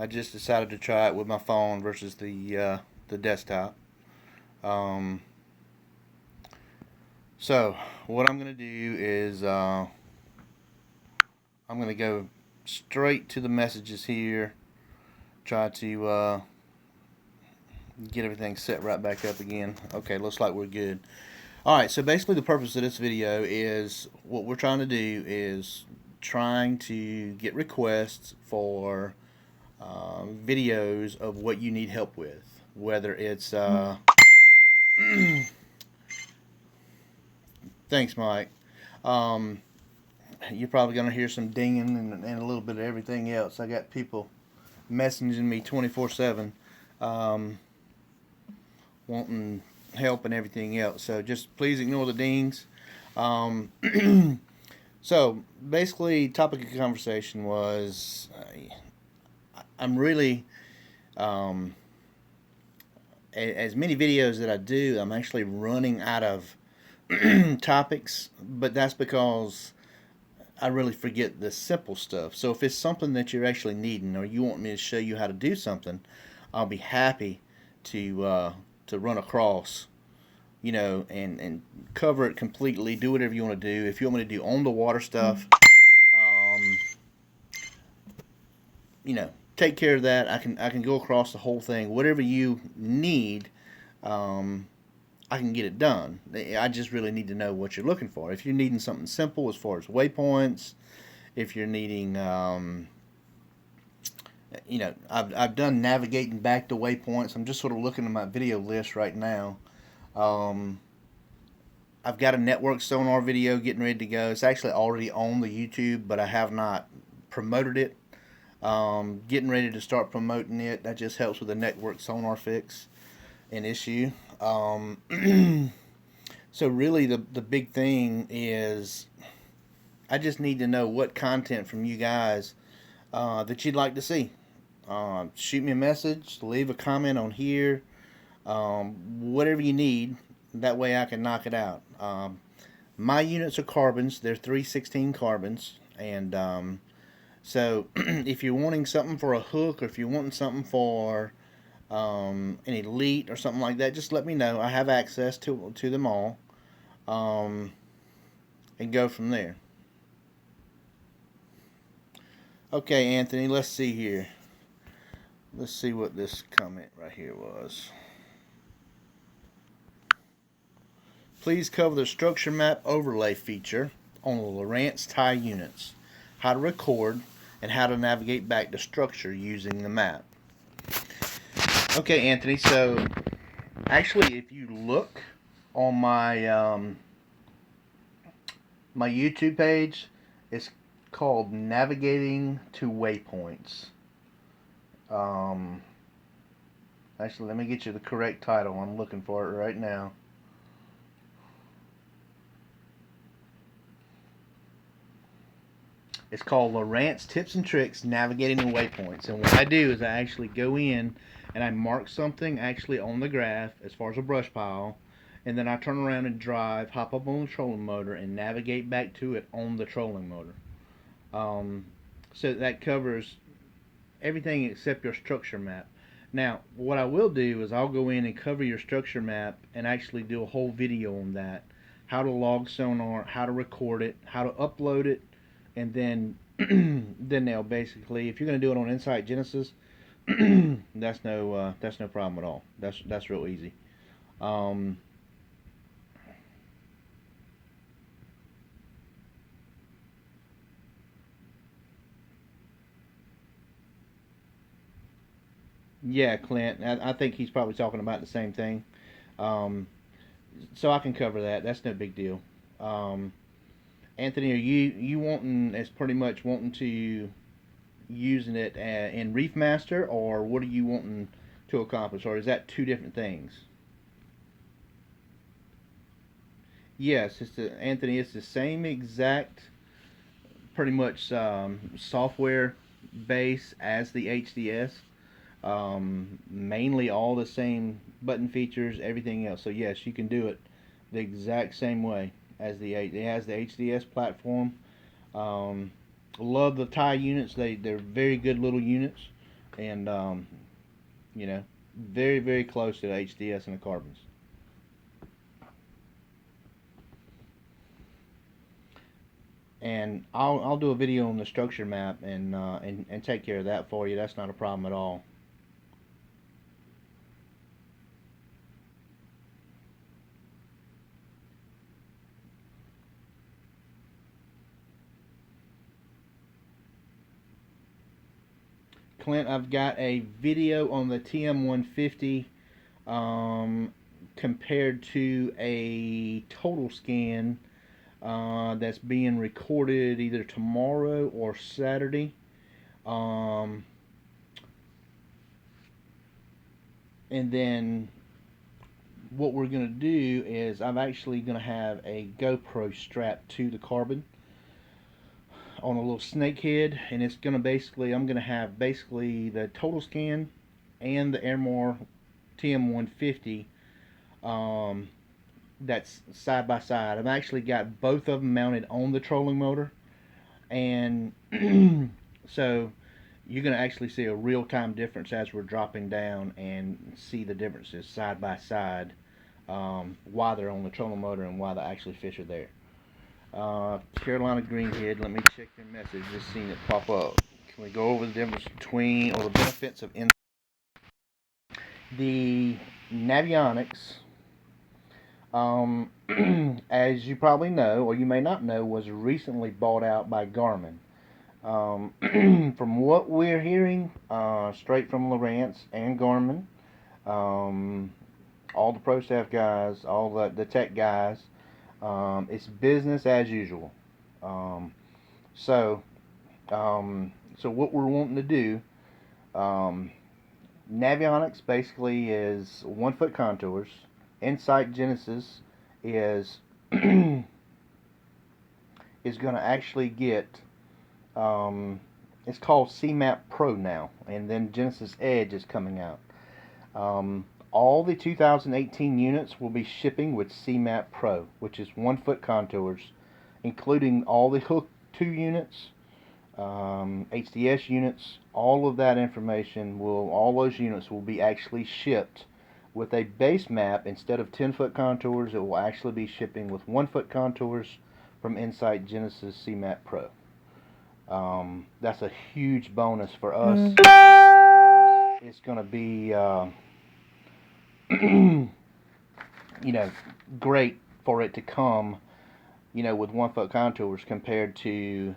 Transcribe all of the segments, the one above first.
I just decided to try it with my phone versus the desktop. Um, so what I'm going to do is I'm going to go straight to the messages here. Try to get everything set right back up again. Okay, looks like we're good. Alright, so basically the purpose of this video is what we're trying to do is trying to get requests for videos of what you need help with. Whether it's thanks, Mike. Um, you're probably going to hear some dinging and a little bit of everything else. I got people messaging me 24/7 wanting help and everything else. So just please ignore the dings. Um, so basically, topic of conversation was I'm really as many videos that I do, I'm actually running out of topics, but that's because I really forget the simple stuff. So if it's something that you're actually needing, or you want me to show you how to do something, I'll be happy to run across, and cover it completely. Do whatever you want to do. If you want me to do on the water stuff, um, take care of that. I can go across the whole thing. Whatever you need, um, I can get it done. I just really need to know what you're looking for. If you're needing something simple as far as waypoints, if you're needing, I've done navigating back to waypoints. I'm just sort of looking at my video list right now. Um, I've got a network sonar video getting ready to go. It's actually already on the YouTube, but I have not promoted it. Getting ready to start promoting it. That just helps with the network sonar fix and issue. So really the big thing is I just need to know what content from you guys that you'd like to see. Shoot me a message, leave a comment on here, whatever you need. That way I can knock it out. My units are carbons. They're 316 carbons. And so if you're wanting something for a hook, or if you're wanting something for an elite or something like that, just let me know. I have access to them all, and go from there. Okay, Anthony, let's see here. Let's see what this comment right here was. Please cover the structure map overlay feature on the Lowrance tie units, how to record, and how to navigate back to structure using the map. Okay, Anthony, so actually if you look on my YouTube page, it's called Navigating to Waypoints. Actually, let me get you the correct title. I'm looking for it right now. It's called Lowrance Tips and Tricks Navigating to Waypoints. And what I do is I actually go in and I mark something actually on the graph as far as a brush pile, and then I turn around and drive, hop up on the trolling motor, and navigate back to it on the trolling motor. So that covers everything except your structure map. Now, what I will do is I'll go in and cover your structure map and actually do a whole video on that. How to log sonar, how to record it, how to upload it, and then then they'll basically, if you're going to do it on Insight Genesis, that's no problem at all. That's real easy. Um, yeah, Clint, I think he's probably talking about the same thing. Um, so I can cover that. That's no big deal. Um, Anthony, are you wanting, as pretty much wanting to using it in Reef Master, or what are you wanting to accomplish, or is that two different things? Yes, Anthony. It's the same exact, pretty much software base as the HDS. Mainly all the same button features, everything else. So yes, you can do it the exact same way as it has the HDS platform. Love the tie units. They're very good little units. and you know, very, very close to the HDS and the carbons. And I'll do a video on the structure map and take care of that for you. That's not a problem at all. Clint, I've got a video on the TM150 compared to a total scan that's being recorded either tomorrow or Saturday. And then what we're going to do is I'm actually going to have a GoPro strapped to the carbon on a little snake head, and it's going to basically, I'm going to have basically the total scan and the Airmore TM150 that's side by side. I've actually got both of them mounted on the trolling motor, and so you're going to actually see a real-time difference as we're dropping down and see the differences side by side, why they're on the trolling motor and why the actually fish are there. Carolina Greenhead, let me check your message, just seen it pop up. Can we go over the difference between, or the benefits of the Navionics? As you probably know, or you may not know, was recently bought out by Garmin. From what we're hearing, straight from Lowrance and Garmin, all the pro staff guys, all the tech guys, it's business as usual. So what we're wanting to do, Navionics basically is 1 foot contours. Insight Genesis is is going to actually get, it's called CMAP Pro now, and then Genesis Edge is coming out. All the 2018 units will be shipping with CMAP Pro, which is 1 foot contours, including all the Hook 2 units, HDS units. All of that information all those units will be actually shipped with a base map. Instead of 10 foot contours, it will actually be shipping with 1 foot contours from Insight Genesis CMAP Pro. That's a huge bonus for us. It's going to be you know, great for it to come, you know, with 1 foot contours compared to,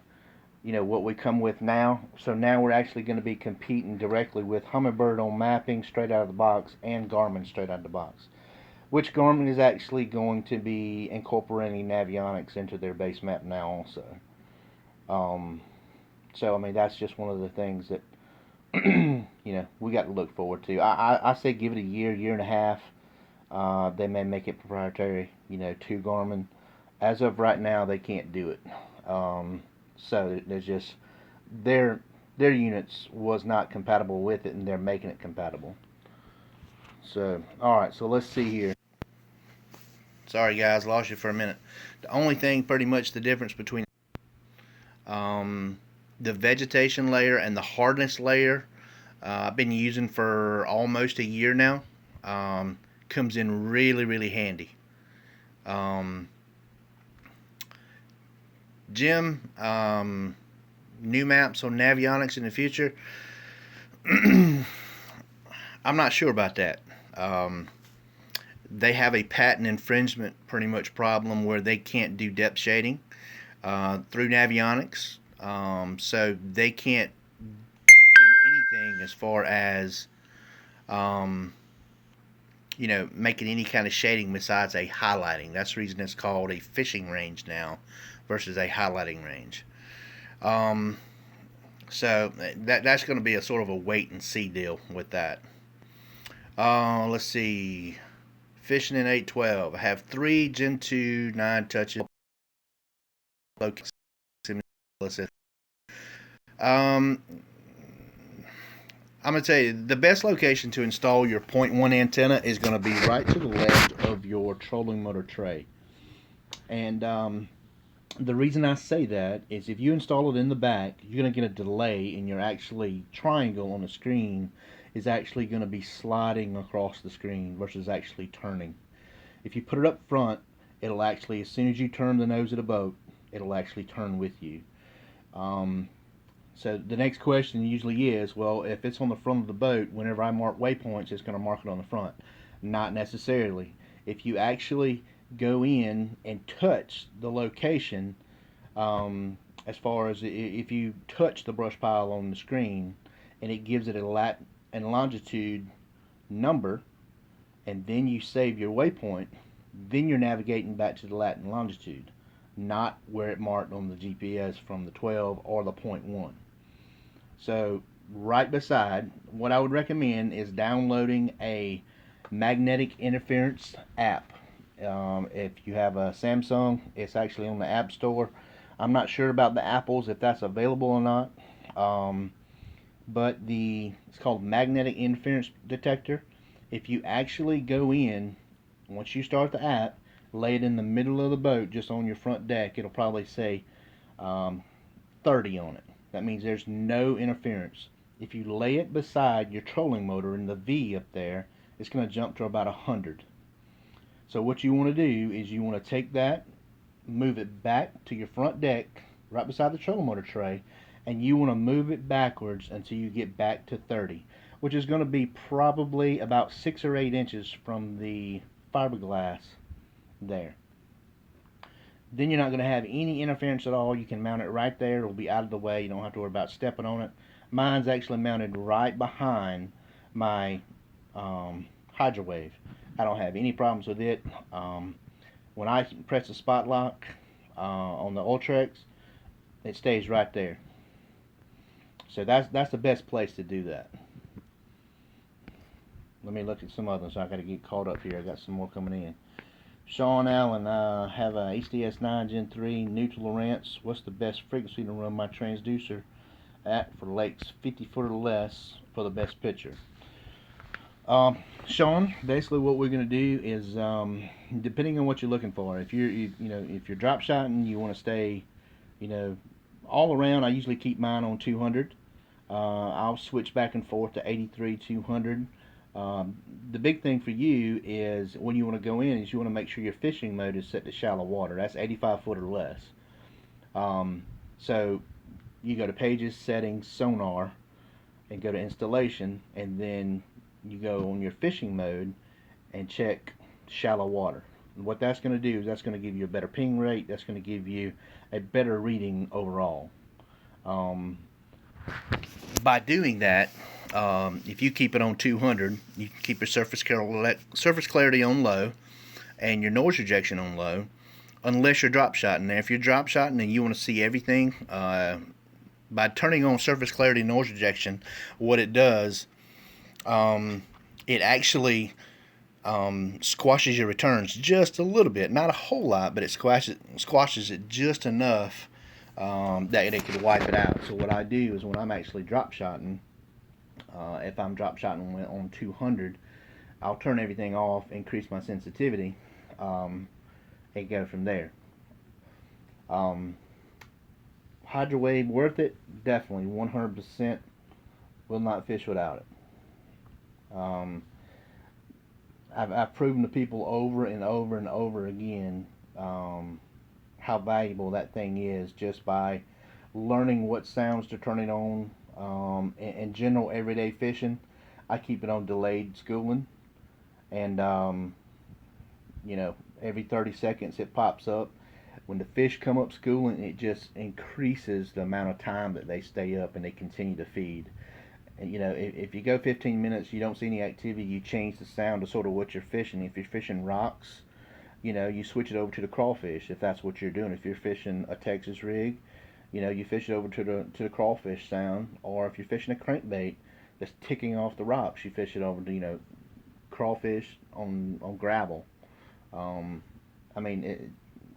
you know, what we come with now. So now we're actually going to be competing directly with Humminbird on mapping straight out of the box and Garmin straight out of the box, which Garmin is actually going to be incorporating Navionics into their base map now also. So I mean, that's just one of the things that you know, we got to look forward to. I say give it a year and a half. They may make it proprietary, you know, to Garmin. As of right now, they can't do it. So there's just their units was not compatible with it, and they're making it compatible. So all right, so let's see here. Sorry guys, lost you for a minute. The only thing, pretty much the difference between the vegetation layer and the hardness layer, I've been using for almost a year now. Comes in really handy. Jim, new maps on Navionics in the future, I'm not sure about that. They have a patent infringement pretty much problem where they can't do depth shading through Navionics, so they can't do anything as far as you know, making any kind of shading besides a highlighting. That's the reason it's called a fishing range now versus a highlighting range. So that's going to be a sort of a wait and see deal with that. Let's see. Fishing in 812. I have 3 Gen 2 9 touches. I'm going to tell you, the best location to install your 0.1 antenna is going to be right to the left of your trolling motor tray. And The reason I say that is if you install it in the back, you're going to get a delay, and your actually triangle on the screen is actually going to be sliding across the screen versus actually turning. If you put it up front, it'll actually, as soon as you turn the nose of the boat, it'll actually turn with you. Um, so the next question usually is, well, if it's on the front of the boat, whenever I mark waypoints, it's going to mark it on the front. Not necessarily. If you actually go in and touch the location, as far as if you touch the brush pile on the screen and it gives it a lat and longitude number, and then you save your waypoint, then you're navigating back to the lat and longitude, not where it marked on the GPS from the 12 or the point 1. So right beside, what I would recommend is downloading a magnetic interference app. If you have a Samsung, it's actually on the App Store. I'm not sure about the Apples, if that's available or not. But it's called magnetic interference detector. If you actually go in, once you start the app, lay it in the middle of the boat, just on your front deck, it'll probably say 30 on it. That means there's no interference. If you lay it beside your trolling motor in the V up there, it's going to jump to about 100. So what you want to do is you want to take that, move it back to your front deck, right beside the trolling motor tray, and you want to move it backwards until you get back to 30, which is going to be probably about 6 or 8 inches from the fiberglass there. Then you're not going to have any interference at all. You can mount it right there. It'll be out of the way. You don't have to worry about stepping on it. Mine's actually mounted right behind my Hydra Wave. I don't have any problems with it. When I press the spot lock on the Ultrex, it stays right there. So that's the best place to do that. Let me look at some others. I got to get caught up here. I got some more coming in. Sean Allen, I have a HDS9 Gen 3 new to Lowrance. What's the best frequency to run my transducer at for lakes 50 foot or less for the best picture? Sean, basically what we're going to do is, depending on what you're looking for, if you're drop shotting, you want to stay, all around. I usually keep mine on 200. I'll switch back and forth to 83, 200. The big thing for you is when you want to go in is you want to make sure your fishing mode is set to shallow water. That's 85 foot or less. So you go to Pages, Settings, Sonar, and go to Installation, and then you go on your fishing mode and check shallow water. And what that's going to do is that's going to give you a better ping rate. That's going to give you a better reading overall. By doing that, if you keep it on 200, you can keep your surface clarity on low and your noise rejection on low, unless you're drop shotting. Now, if you're drop shotting and you want to see everything, by turning on surface clarity and noise rejection, what it does, it actually squashes your returns just a little bit, not a whole lot, but it squashes it just enough that it could wipe it out. So what I do is when I'm actually drop shotting, if I'm drop shotting on 200, I'll turn everything off, increase my sensitivity, and go from there. Hydra Wave, worth it? Definitely, 100%. Will not fish without it. I've proven to people over and over and over again how valuable that thing is just by learning what sounds to turn it on. In general, everyday fishing, I keep it on delayed schooling, and every 30 seconds it pops up. When the fish come up schooling, it just increases the amount of time that they stay up and they continue to feed. And if you go 15 minutes, you don't see any activity, you change the sound to sort of what you're fishing. If you're fishing rocks, you switch it over to the crawfish if that's what you're doing. If you're fishing a Texas rig, you fish it over to the crawfish sound. Or if you're fishing a crankbait that's ticking off the rocks, you fish it over to crawfish on gravel.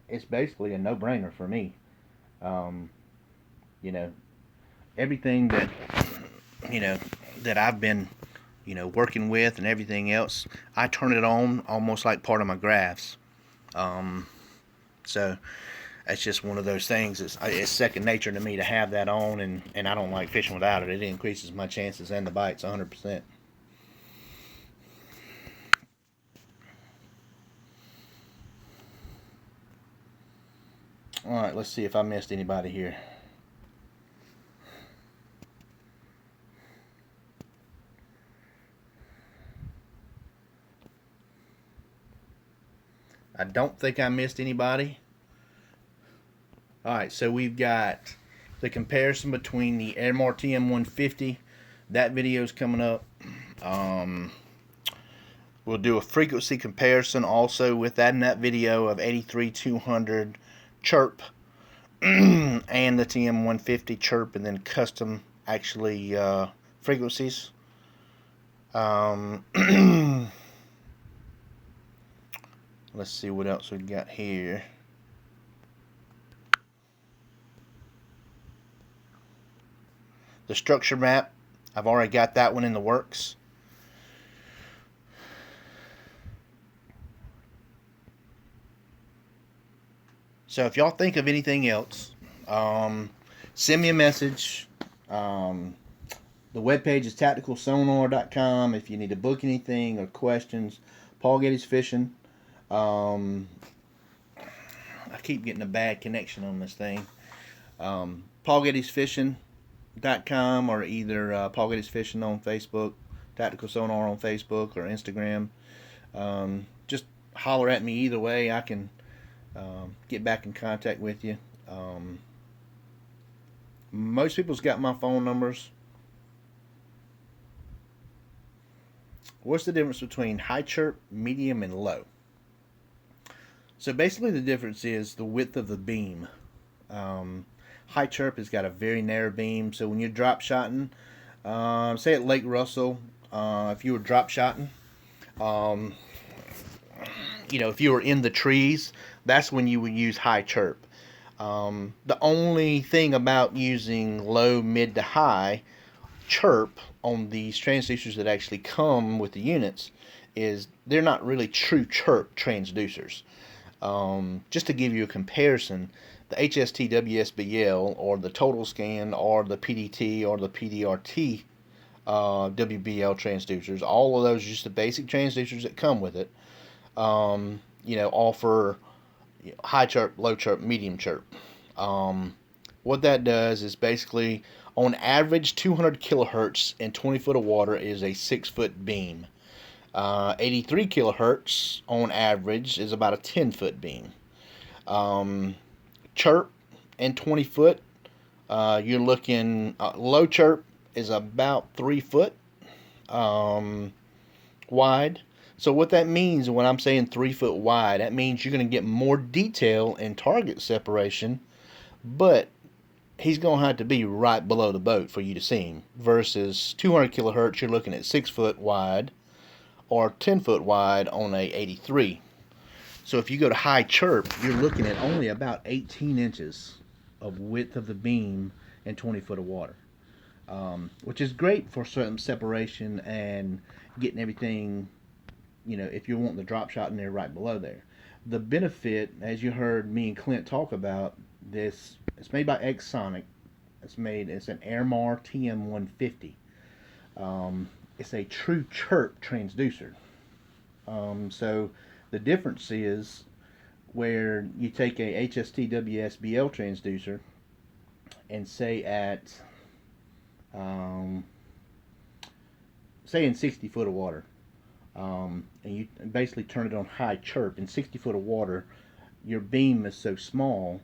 It's basically a no-brainer for me. Everything that I've been working with and everything else, I turn it on almost like part of my graphs. So That's just one of those things. It's second nature to me to have that on, and I don't like fishing without it. It increases my chances and the bites 100%. All right, let's see if I missed anybody here. I don't think I missed anybody. All right, so we've got the comparison between the Airmar TM150. That video is coming up. We'll do a frequency comparison also with that in that video of 83200 Chirp and the TM150 Chirp, and then custom actually frequencies. Let's see what else we got here. The structure map, I've already got that one in the works. So if y'all think of anything else, send me a message. The webpage is tacticalsonar.com if you need to book anything or questions. Paul Getty's Fishing. I keep getting a bad connection on this thing. Paul Getty's Fishing.com, or either Paul Getty's Fishing on Facebook, Tactical Sonar on Facebook or Instagram. Just holler at me either way. I can get back in contact with you. Most people's got my phone numbers. What's the difference between high chirp, medium, and low? So basically the difference is the width of the beam. High chirp has got a very narrow beam, so when you're drop shotting, say at Lake Russell, if you were drop shotting, if you were in the trees, that's when you would use high chirp. The only thing about using low, mid to high chirp on these transducers that actually come with the units is they're not really true chirp transducers. Just to give you a comparison, the HST WSBL or the Total Scan or the PDT or the PDRT WBL transducers, all of those are just the basic transducers that come with it. Offer high chirp, low chirp, medium chirp. What that does is basically, on average, 200 kilohertz in 20 foot of water is a 6 foot beam. 83 kilohertz on average is about a 10 foot beam. Chirp and 20 foot, you're looking, low chirp is about 3 foot wide. So what that means when I'm saying 3 foot wide, that means you're going to get more detail and target separation, but he's going to have to be right below the boat for you to see him. Versus 200 kilohertz, you're looking at 6 foot wide or 10 foot wide on a 83. So if you go to high chirp, you're looking at only about 18 inches of width of the beam in 20 foot of water, which is great for certain separation and getting everything, if you're wanting the drop shot in there right below there. The benefit, as you heard me and Clint talk about, this, it's made by Exonic. It's an Airmar TM150. It's a true chirp transducer. So the difference is where you take a HST WSBL transducer and say at say in 60 foot of water, and you basically turn it on high chirp. In 60 foot of water, your beam is so small,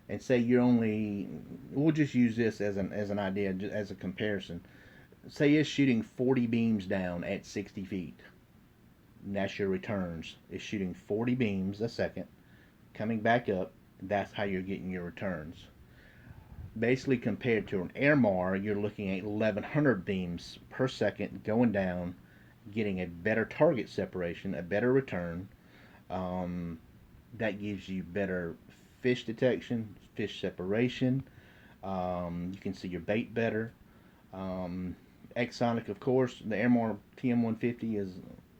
and say you're only, we'll just use this as an idea, as a comparison. Say it's shooting 40 beams down at 60 feet. And that's your returns. It's shooting 40 beams a second, coming back up. That's how you're getting your returns. Basically, compared to an Airmar, you're looking at 1,100 beams per second going down, getting a better target separation, a better return. That gives you better fish detection, fish separation. You can see your bait better. Exonic, of course, the Airmar TM150 is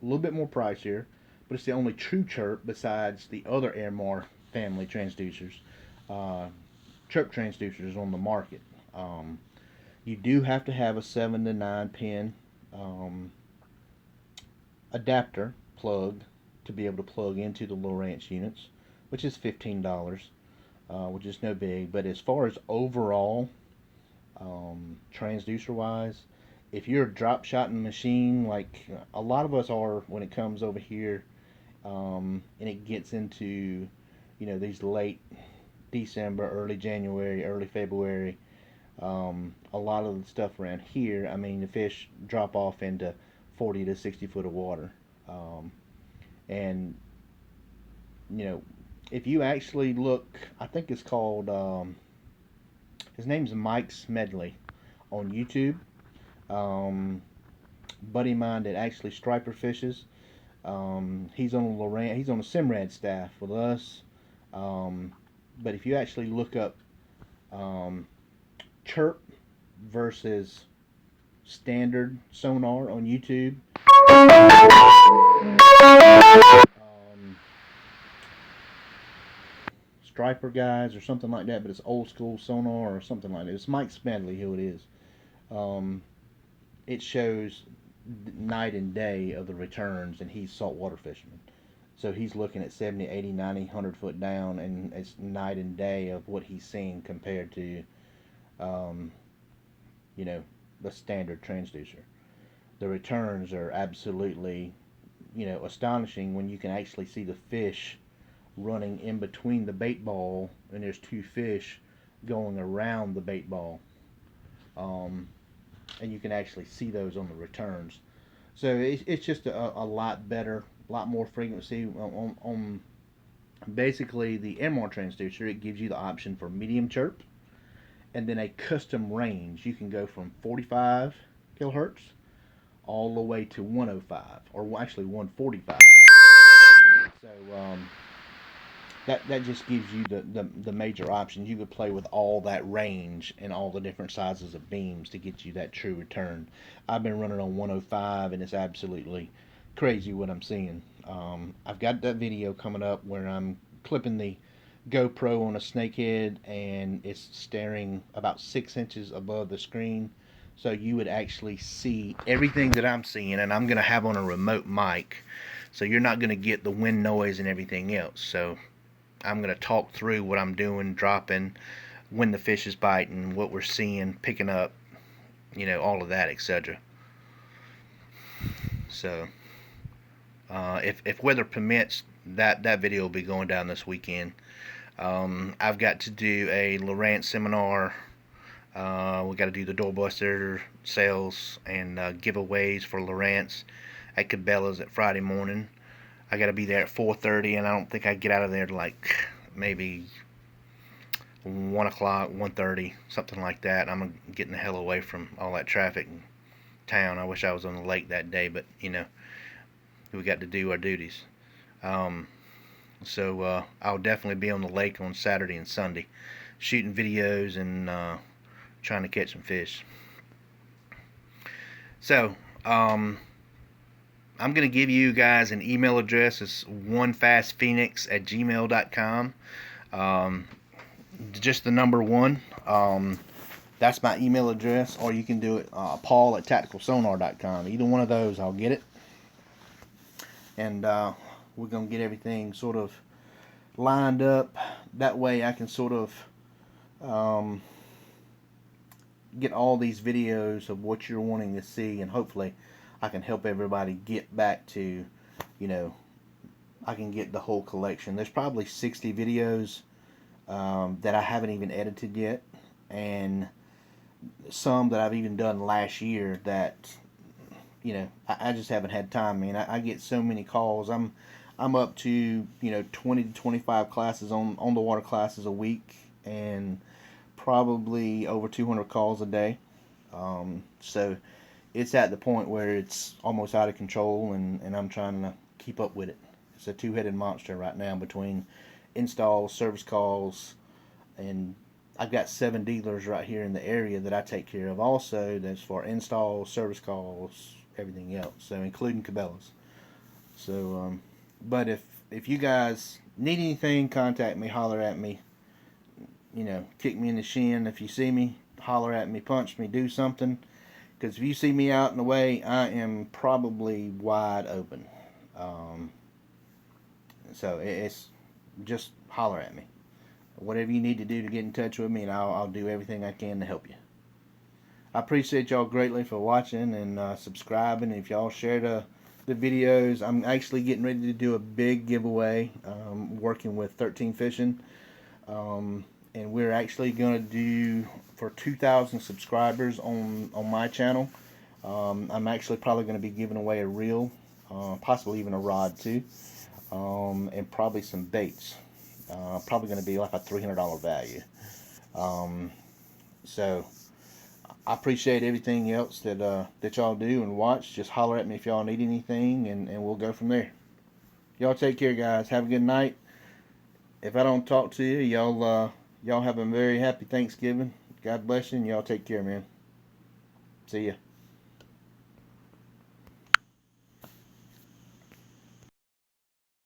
a little bit more pricier, but it's the only true chirp besides the other Airmar family transducers. Chirp transducers on the market. You do have to have a 7 to 9 pin um, adapter plug to be able to plug into the Lowrance units, which is $15, which is no big. But as far as overall transducer wise, if you're a drop shotting machine like a lot of us are when it comes over here, and it gets into these late December, early January, early February, a lot of the stuff around here, I mean, the fish drop off into 40 to 60 foot of water. And, you know, if you actually look, I think it's called, his name's Mike Smedley on YouTube. Buddy of mine that actually striper fishes. He's on he's on the Simrad staff with us. But if you actually look up Chirp versus standard sonar on YouTube, striper guys or something like that, but it's old school sonar or something like that. It's Mike Smedley who it is. Um, it shows night and day of the returns, and he's saltwater fisherman. So he's looking at 70, 80, 90, 100 foot down, and it's night and day of what he's seeing compared to, um, you know, the standard transducer. The returns are absolutely, astonishing when you can actually see the fish running in between the bait ball, and there's two fish going around the bait ball. And you can actually see those on the returns. So it's just a lot better, a lot more frequency on basically the MR transducer. It gives you the option for medium chirp and then a custom range. You can go from 45 kilohertz all the way to 105, or actually 145. So that just gives you the major options. You could play with all that range and all the different sizes of beams to get you that true return. I've been running on 105, and it's absolutely crazy what I'm seeing. I've got that video coming up where I'm clipping the GoPro on a snakehead, and it's staring about 6 inches above the screen. So you would actually see everything that I'm seeing, and I'm going to have on a remote mic. So you're not going to get the wind noise and everything else. So I'm going to talk through what I'm doing, dropping, when the fish is biting, what we're seeing, picking up, all of that, etc. So, if weather permits, that video will be going down this weekend. I've got to do a Lowrance seminar. We got to do the doorbuster sales and giveaways for Lowrance at Cabela's at Friday morning. I got to be there at 4:30, and I don't think I get out of there to like maybe 1 o'clock, 1:30, something like that. I'm getting the hell away from all that traffic in town. I wish I was on the lake that day, but we got to do our duties. So I'll definitely be on the lake on Saturday and Sunday, shooting videos and trying to catch some fish. So I'm going to give you guys an email address. It's onefastphoenix@gmail.com. Just the number 1. That's my email address, or you can do it paul@tacticalsonar.com. Either one of those, I'll get it. And we're going to get everything sort of lined up. That way I can sort of get all these videos of what you're wanting to see, and hopefully I can help everybody get back to, I can get the whole collection. There's probably 60 videos that I haven't even edited yet, and some that I've even done last year that, I just haven't had time. I mean, I get so many calls. I'm up to, 20 to 25 classes on the water classes a week, and probably over 200 calls a day. So it's at the point where it's almost out of control, and I'm trying to keep up with it. It's a two-headed monster right now between installs, service calls, and I've got 7 dealers right here in the area that I take care of also. That's for installs, service calls, everything else, so including Cabela's. So, but if you guys need anything, contact me, holler at me. you know, kick me in the shin. If you see me, holler at me, punch me, do something. Because if you see me out in the way, I am probably wide open. Um, so it's just holler at me. Whatever you need to do to get in touch with me, and I'll do everything I can to help you. I appreciate y'all greatly for watching and subscribing. If y'all share the videos, I'm actually getting ready to do a big giveaway, working with 13 Fishing. And we're actually going to do, for 2,000 subscribers on my channel, I'm actually probably going to be giving away a reel, possibly even a rod too, and probably some baits. Probably going to be like a $300 value. So I appreciate everything else that y'all do and watch. Just holler at me if y'all need anything, and we'll go from there. Y'all take care, guys. Have a good night. If I don't talk to you, y'all have a very happy Thanksgiving. God bless you, and y'all take care, man. See ya.